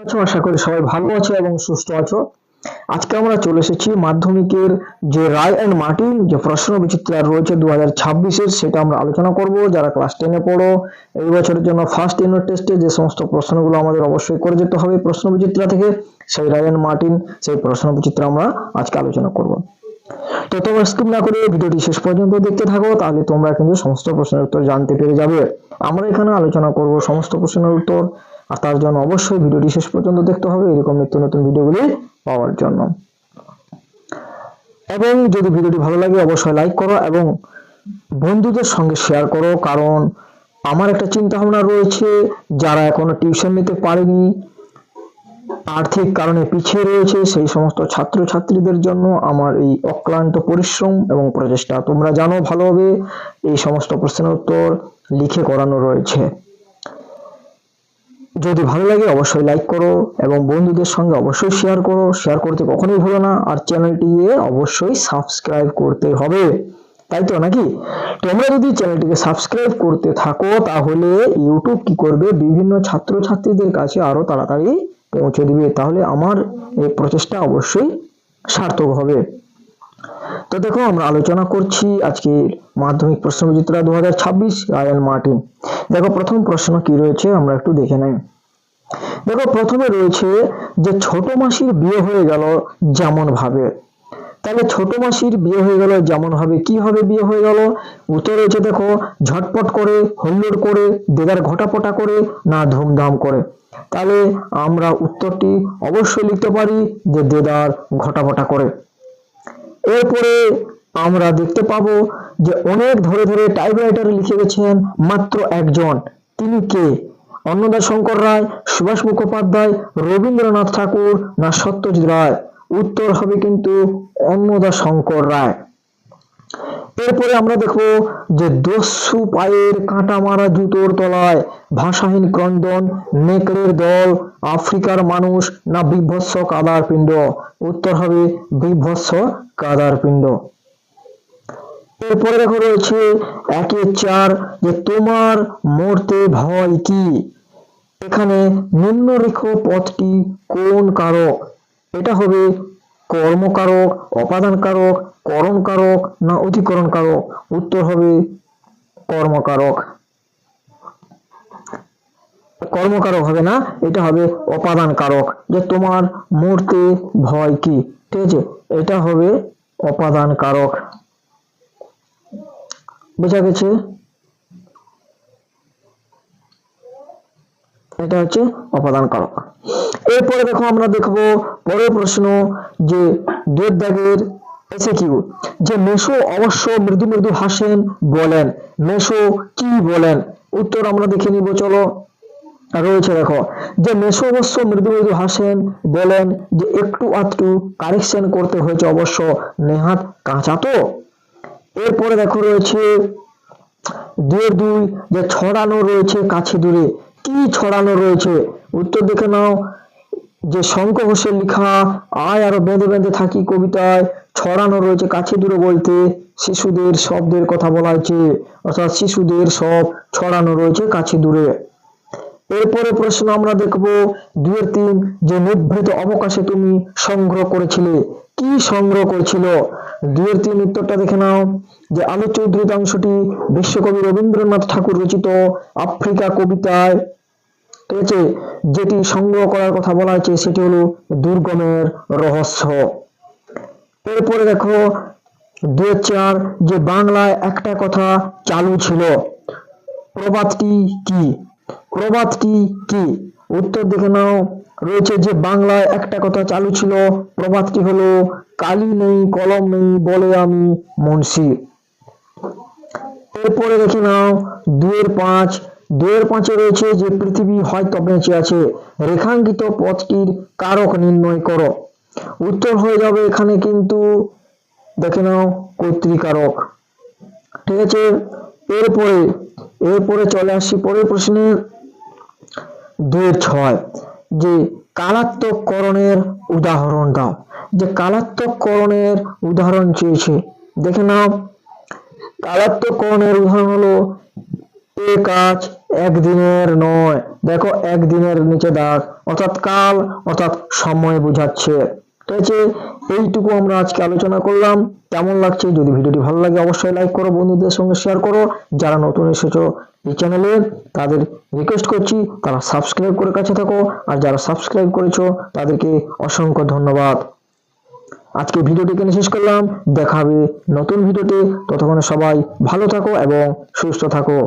আছো, আশা করি সবাই ভালো আছো এবং সুস্থ আছো। আজকে আমরা চলে এসেছি মাধ্যমিকের যে রায় অ্যান্ড মার্টিন যে প্রশ্ন বিচিত্রা রয়েছে 2026-এর, সেটা আমরা আলোচনা করব। যারা ক্লাস 10-এ পড়ো, এই বছরের জন্য ফার্স্ট ইউনিট টেস্টে যে সমস্ত প্রশ্নগুলো আমাদের অবশ্যই করে যেতে হবে প্রশ্ন বিচিত্রা থেকে, সেই রায় অ্যান্ড মার্টিন সেই প্রশ্ন বিচিত্রা আমরা আজকে আলোচনা করব। তো তোমরা স্কিপ না করে ভিডিওটি শেষ পর্যন্ত দেখতে থাকো, তাহলে তোমরা কিন্তু সমস্ত প্রশ্নের উত্তর জানতে পেরে যাবে। আমরা এখানে আলোচনা করব সমস্ত প্রশ্নের উত্তর, আর তার জন্য অবশ্যই ভিডিওটি শেষ পর্যন্ত দেখতে হবে এরকম নিত্য নতুন ভিডিওগুলি পাওয়ার জন্য। এবং যদি ভিডিওটি ভালো লাগে অবশ্যই লাইক করো এবং বন্ধুদের সঙ্গে শেয়ার করো, কারণ আমার একটা চিন্তা ভাবনা রয়েছে, যারা এখনো টিউশন নিতে পারেনি, আর্থিক কারণে পিছিয়ে রয়েছে, সেই সমস্ত ছাত্রছাত্রীদের জন্য আমার এই অক্লান্ত পরিশ্রম এবং প্রচেষ্টা। তোমরা জানো ভালোভাবে এই সমস্ত প্রশ্নের উত্তর লিখে করানো রয়েছে। যদি ভালো লাগে অবশ্যই লাইক করো এবং বন্ধুদের সঙ্গে অবশ্যই শেয়ার করো। শেয়ার করতে কখনোই ভুলো না, আর চ্যানেলটিকে অবশ্যই সাবস্ক্রাইব করতে হবে, তাই তো নাকি? তোমরা যদি চ্যানেলটিকে সাবস্ক্রাইব করতে থাকো, তাহলে ইউটিউব কি করবে, বিভিন্ন ছাত্রছাত্রীদের কাছে আরো তাড়াতাড়ি পৌঁছে দিবে, তাহলে আমার এই প্রচেষ্টা অবশ্যই সার্থক হবে। তো দেখো, আমরা আলোচনা করছি আজকে মাধ্যমিক প্রশ্ন বিচিত্রা 2026 রায় অ্যান্ড মার্টিন। দেখো প্রথম প্রশ্ন কি রয়েছে আমরা একটু দেখে নেই। দেখো প্রথমে রয়েছে যে ছোট মাসির বিয়ে হয়ে গেল যেমন ভাবে। তাহলে ছোট মাসির বিয়ে হয়ে গেল যেমন ভাবে, কিভাবে বিয়ে হয়ে গেল? উত্তর রয়েছে দেখো, ঝটপট করে, হুল্লোড় করে, দেদার ঘটাপটা করে, না ধুমধাম করে। তাহলে আমরা উত্তরটি অবশ্যই লিখতে পারি যে দেদার ঘটাপটা করে। এরপরে আমরা দেখতে পাবো যে অনেক ধরে ধরে টাইপরাইটারে লিখে গেছেন মাত্র একজন, তিনি কে? অন্নদাশঙ্কর রায়, সুভাষ মুখোপাধ্যায়, রবীন্দ্রনাথ ঠাকুর, না সত্যজিৎ রায়? উত্তর হবে কিন্তু অন্নদাশঙ্কর রায়। এরপরে আমরা দেখবো যে দস্যু পায়ের কাঁটা মারা জুতোর তলায়, ভাষাহীন ক্রন্দন, নেকড়ের দল, আফ্রিকার মানুষ, না বিভৎস কাদার পিণ্ড? উত্তর হবে বিভৎস কাদার পিণ্ড। এরপরে দেখো রয়েছে 1-4 যে তোমার মরতে ভয় কি? এখানে নিম্নরেখ পদটি কোন কারক? এটা হবে কর্মকারক, অপাদান কারক, করণ কারক, না অধিকরণ কারক? উত্তর হবে কর্মকারক। কর্মকারক হবে না, এটা হবে অপাদান কারক। যে তোমার মরতে ভয় কি, ঠিক আছে, এটা হবে অপাদান কারক। বোঝা গেছে? এটা হচ্ছে অপাদান কারক। এরপরে দেখো আমরা দেখবো পরের প্রশ্ন যে দুয়ের দাগের এসে কি, যে মেসো অবশ্য মৃদু মৃদু হাসেন বলেন, মেসো কি বলেন? উত্তর আমরা দেখে নিব, চলো। রয়েছে দেখো যে মেসো অবশ্য মৃদু মৃদু হাসেন বলেন, যে একটু আধটু কারেকশন করতে হয়েছে অবশ্য, নেহাত কাঁচা তো। এরপরে দেখো রয়েছে 2-2 যে ছড়ানো রয়েছে কাছে দূরে, কি ছড়ানো রয়েছে? উত্তর দেখে নাও, যে শঙ্খ ঘোষের লেখা আয় আরো বেঁধে বেঁধে থাকি কবিতায় ছড়ানো রয়েছে কাছে দূরে বলতে শিশুদের শব্দের কথা বলা হয়েছে, অর্থাৎ শিশুদের সব ছড়ানো রয়েছে কাছে দূরে। এরপরে প্রশ্ন আমরা দেখব 2-3 যে নিভৃত অবকাশে তুমি সংগ্রহ করেছিলে, কি সংগ্রহ করেছিল? 2-3 উত্তরটা দেখে নাও, যে আলোচ্য উদ্ধৃতাংশটি বিশ্বকবি রবীন্দ্রনাথ ঠাকুর রচিত আফ্রিকা কবিতায়, ঠিক আছে, যেটি সংগ্রহ করার কথা বলা হয়েছে সেটি হলো দুর্গমের রহস্য। এরপরে দেখো 2-4 যে বাংলায় একটা কথা চালু ছিল, প্রবাদটি কি? প্রবাদটি কি? উত্তর দেখে নাও, রয়েছে যে বাংলায় একটা কথা চালু ছিল, প্রবাদটি হলো কালি নেই কলম নেই বলে আমি মুন্সি। এরপরে দেখে নাও 2-5 2-5 রয়েছে যে পৃথিবী হয়তো বেঁচে আছে, রেখাঙ্কিত পথটির কারক নির্ণয় করো। উত্তর হয়ে যাবে এখানে কিন্তু দেখে নাও কর্তৃকারক, ঠিক আছে। এরপরে চলে আসি পরের প্রশ্নে 2-6 যে কালাত্মককরণের উদাহরণ দাও। যে কালাত্মককরণের উদাহরণ চেয়েছে, দেখে নাও। কালাত্মককরণের উদাহরণ হলো এ কাজ একদিনের নয়, দেখো একদিনের নিচে দাগ, অর্থাৎ কাল অর্থাৎ সময় বোঝাচ্ছে। ঠিক আছে, এইটুকু আমরা আজকে আলোচনা করলাম। কেমন লাগছে? যদি ভিডিওটি ভালো লাগে অবশ্যই লাইক করো, বন্ধুদের সঙ্গে শেয়ার করো। যারা নতুন এসেছো এই চ্যানেলে তাদের রিকোয়েস্ট করছি তারা সাবস্ক্রাইব করে কাছে থাকো, আর যারা সাবস্ক্রাইব করেছো তাদেরকে অসংখ্য ধন্যবাদ। আজকে ভিডিওটি এখানে শেষ করলাম, দেখা হবে নতুন ভিডিওতে। ততক্ষণে সবাই ভালো থাকো এবং সুস্থ থাকো।